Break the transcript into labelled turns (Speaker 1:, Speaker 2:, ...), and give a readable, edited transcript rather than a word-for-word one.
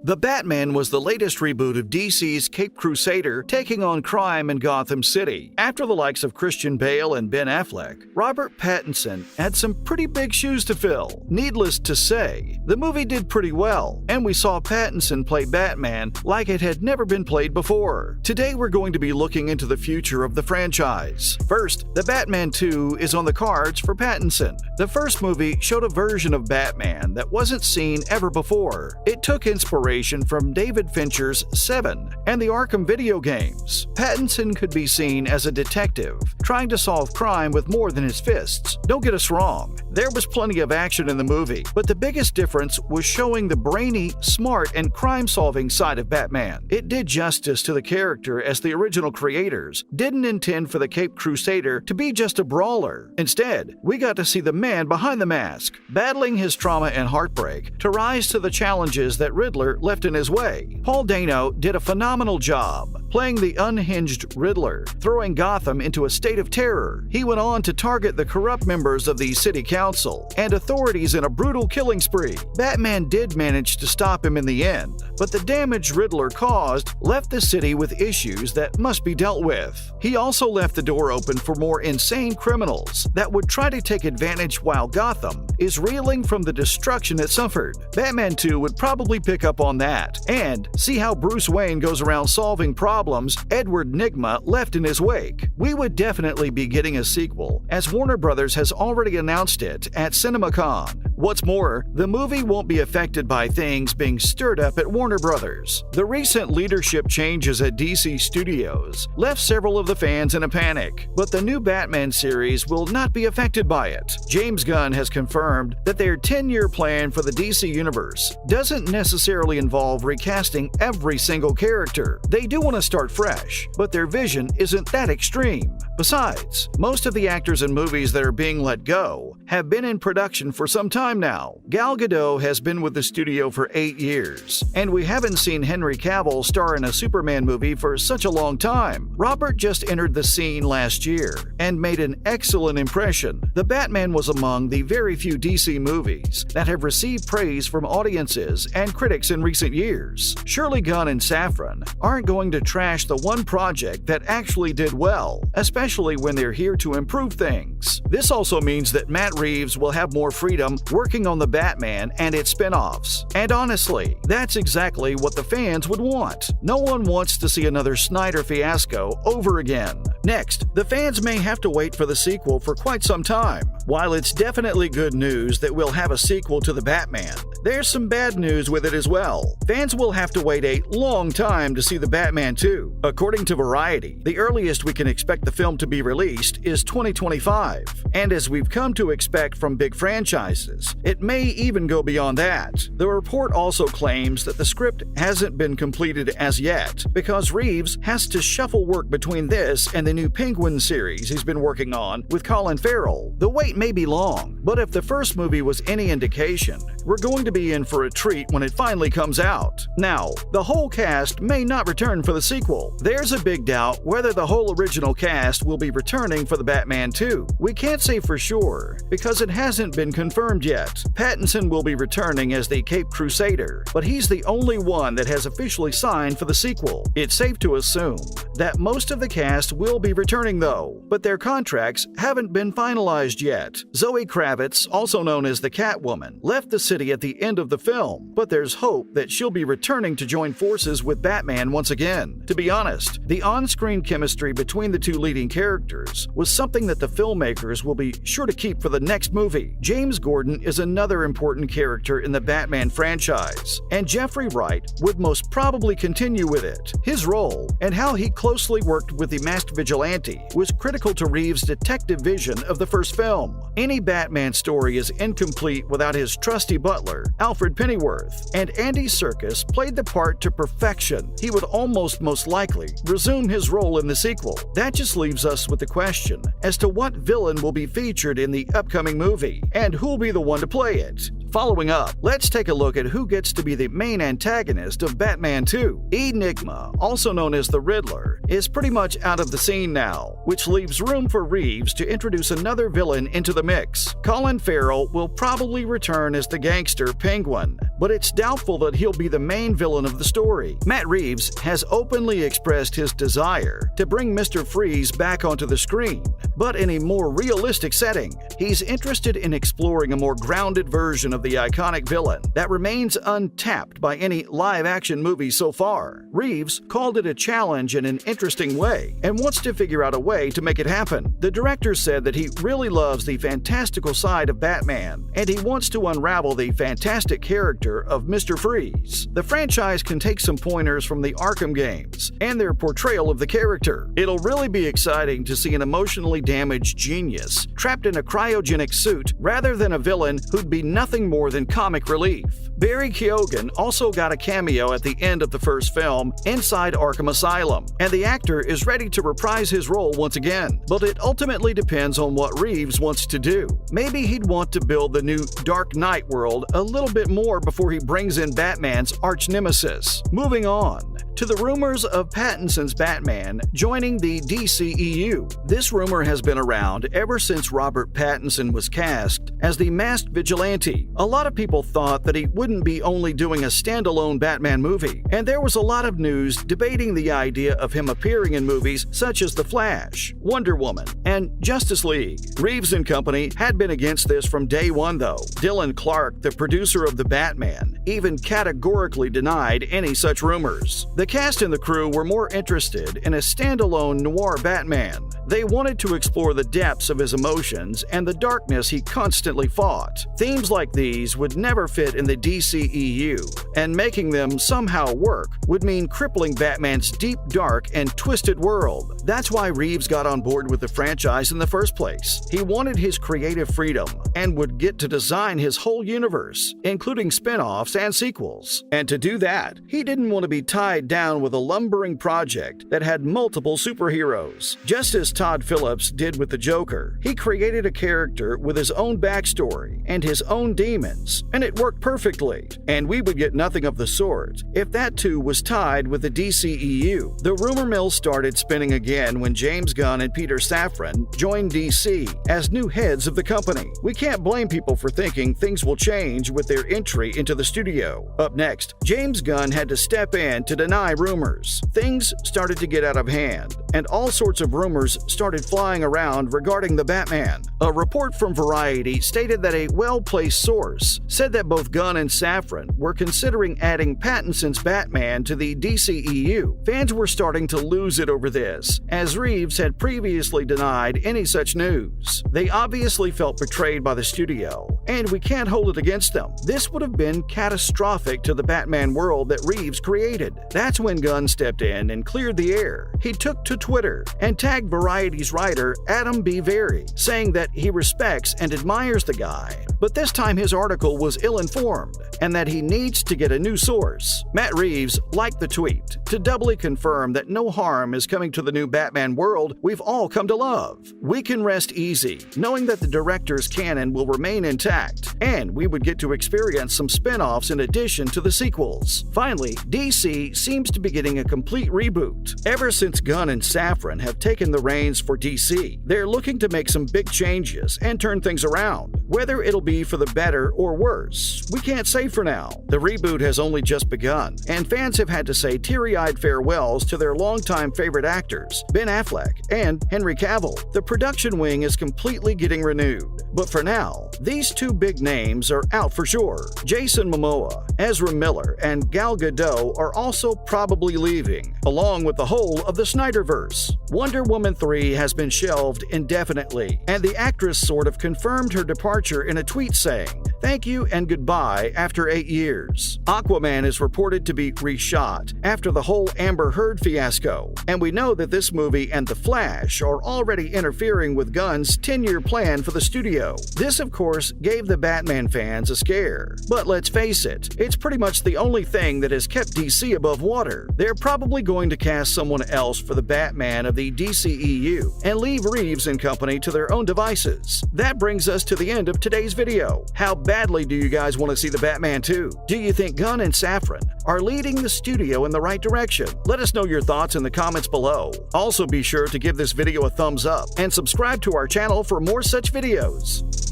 Speaker 1: The Batman was the latest reboot of DC's Caped Crusader taking on crime in Gotham City. After the likes of Christian Bale and Ben Affleck, Robert Pattinson had some pretty big shoes to fill. Needless to say, the movie did pretty well, and we saw Pattinson play Batman like it had never been played before. Today we're going to be looking into the future of the franchise. First, The Batman 2 is on the cards for Pattinson. The first movie showed a version of Batman that wasn't seen ever before. It took inspiration from David Fincher's Seven and the Arkham video games. Pattinson could be seen as a detective, trying to solve crime with more than his fists. Don't get us wrong, there was plenty of action in the movie, but the biggest difference was showing the brainy, smart, and crime-solving side of Batman. It did justice to the character as the original creators didn't intend for the Caped Crusader to be just a brawler. Instead, we got to see the man behind the mask, battling his trauma and heartbreak to rise to the challenges that Riddler left in his way. Paul Dano did a phenomenal job, playing the unhinged Riddler, throwing Gotham into a state of terror. He went on to target the corrupt members of the city council and authorities in a brutal killing spree. Batman did manage to stop him in the end, but the damage Riddler caused left the city with issues that must be dealt with. He also left the door open for more insane criminals that would try to take advantage while Gotham is reeling from the destruction it suffered. Batman 2 would probably pick up on that and see how Bruce Wayne goes around solving problems Edward Nygma left in his wake. We would definitely be getting a sequel, as Warner Brothers has already announced it at CinemaCon. What's more, the movie won't be affected by things being stirred up at Warner Brothers. The recent leadership changes at DC Studios left several of the fans in a panic, but the new Batman series will not be affected by it. James Gunn has confirmed that their 10-year plan for the DC Universe doesn't necessarily involve recasting every single character. They do want to start fresh, but their vision isn't that extreme. Besides, most of the actors and movies that are being let go have been in production for some time now. Gal Gadot has been with the studio for 8 years, and we haven't seen Henry Cavill star in a Superman movie for such a long time. Robert just entered the scene last year and made an excellent impression. The Batman was among the very few DC movies that have received praise from audiences and critics in recent years. Surely Gunn and Safran aren't going to trash the one project that actually did well, especially when they're here to improve things. This also means that Matt Reeves will have more freedom working on the Batman and its spin-offs. And honestly, that's exactly what the fans would want. No one wants to see another Snyder fiasco over again. Next, the fans may have to wait for the sequel for quite some time. While it's definitely good news that we'll have a sequel to the Batman, there's some bad news with it as well. Fans will have to wait a long time to see the Batman 2. According to Variety, the earliest we can expect the film to be released is 2025. And as we've come to expect from big franchises, it may even go beyond that. The report also claims that the script hasn't been completed as yet because Reeves has to shuffle work between this and the new Penguin series he's been working on with Colin Farrell. The wait may be long, but if the first movie was any indication, we're going to be in for a treat when it finally comes out. Now, the whole cast may not return for the sequel. There's a big doubt whether the whole original cast will be returning for the Batman 2. We can't say for sure because it hasn't been confirmed yet. Pattinson will be returning as the Caped Crusader, but he's the only one that has officially signed for the sequel. It's safe to assume that most of the cast will be returning though, but their contracts haven't been finalized yet. Zoe Kravitz, also known as the Catwoman, left the city at the end of the film, but there's hope that she'll be returning to join forces with Batman once again. To be honest, the on-screen chemistry between the two leading characters was something that the filmmakers will be sure to keep for the next movie. James Gordon is another important character in the Batman franchise, and Jeffrey Wright would most probably continue with it. His role and how he closely worked with the masked vigilante was critical to Reeves' detective vision of the first film. Any Batman story is incomplete without his trusty butler, Alfred Pennyworth, and Andy Serkis played the part to perfection. He would almost most likely resume his role in the sequel. That just leaves us with the question as to what villain will be featured in the upcoming movie and who'll be the one to play it. Following up, let's take a look at who gets to be the main antagonist of Batman 2. Enigma, also known as the Riddler, is pretty much out of the scene now, which leaves room for Reeves to introduce another villain into the mix. Colin Farrell will probably return as the gangster Penguin, but it's doubtful that he'll be the main villain of the story. Matt Reeves has openly expressed his desire to bring Mr. Freeze back onto the screen, but in a more realistic setting. He's interested in exploring a more grounded version of the iconic villain that remains untapped by any live-action movie so far. Reeves called it a challenge in an interesting way and wants to figure out a way to make it happen. The director said that he really loves the fantastical side of Batman, and he wants to unravel the fantastic character of Mr. Freeze. The franchise can take some pointers from the Arkham games and their portrayal of the character. It'll really be exciting to see an emotionally damaged genius trapped in a cryogenic suit rather than a villain who'd be nothing more than comic relief. Barry Keoghan also got a cameo at the end of the first film inside Arkham Asylum, and the actor is ready to reprise his role once again. But it ultimately depends on what Reeves wants to do. Maybe he'd want to build the new Dark Knight world a little bit more before he brings in Batman's arch-nemesis. Moving on to the rumors of Pattinson's Batman joining the DCEU. This rumor has been around ever since Robert Pattinson was cast as the masked vigilante. A lot of people thought that he wouldn't be only doing a standalone Batman movie, and there was a lot of news debating the idea of him appearing in movies such as The Flash, Wonder Woman, and Justice League. Reeves and company had been against this from day one though. Dylan Clark, the producer of The Batman, even categorically denied any such rumors. The cast and the crew were more interested in a standalone noir Batman. They wanted to explore the depths of his emotions and the darkness he constantly fought. Themes like these would never fit in the DCEU, and making them somehow work would mean crippling Batman's deep, dark, and twisted world. That's why Reeves got on board with the franchise in the first place. He wanted his creative freedom and would get to design his whole universe, including spin-offs and sequels. And to do that, he didn't want to be tied down with a lumbering project that had multiple superheroes. Just as Todd Phillips did with the Joker, he created a character with his own backstory and his own demons, and it worked perfectly. And we would get nothing of the sort if that too was tied with the DCEU. The rumor mill started spinning again when James Gunn and Peter Safran joined DC as new heads of the company. We can't blame people for thinking things will change with their entry into the studio. Up next, James Gunn had to step in to deny rumors. Things started to get out of hand, and all sorts of rumors started flying around regarding the Batman. A report from Variety stated that a well-placed source said that both Gunn and Safran were considering adding Pattinson's Batman to the DCEU. Fans were starting to lose it over this, as Reeves had previously denied any such news. They obviously felt betrayed by the studio, and we can't hold it against them. This would have been catastrophic to the Batman world that Reeves created. That's when Gunn stepped in and cleared the air. He took to Twitter and tagged Variety's writer Adam B. Very, saying that he respects and admires the guy, but this time his article was ill-informed and that he needs to get a new source. Matt Reeves liked the tweet to doubly confirm that no harm is coming to the new Batman world we've all come to love. We can rest easy knowing that the director's canon will remain intact, and we would get to experience some spin-offs in addition to the sequels. Finally, DC seems to be getting a complete reboot. Ever since Gunn and Safran have taken the reins for DC, they're looking to make some big changes and turn things around. Whether it'll be for the better or worse, we can't say for now. The reboot has only just begun, and fans have had to say teary-eyed farewells to their longtime favorite actors, Ben Affleck and Henry Cavill. The production wing is completely getting renewed, but for now, these two big names are out for sure. Jason Momoa, Ezra Miller, and Gal Gadot are also probably leaving, along with the whole of the Snyderverse. Wonder Woman 3 has been shelved indefinitely, and the actress sort of confirmed her departure in a tweet saying, "Thank you and goodbye after 8 years." Aquaman is reported to be reshot after the whole Amber Heard fiasco, and we know that this movie and The Flash are already interfering with Gunn's 10-year plan for the studio. This, of course, gave the Batman fans a scare. But let's face it, it's pretty much the only thing that has kept DC above water. They're probably going to cast someone else for the Batman of the DCEU and leave Reeves and company to their own devices. That brings us to the end of today's video. How badly do you guys want to see the Batman 2? Do you think Gunn and Safran are leading the studio in the right direction? Let us know your thoughts in the comments below. Also be sure to give this video a thumbs up and subscribe to our channel for more such videos.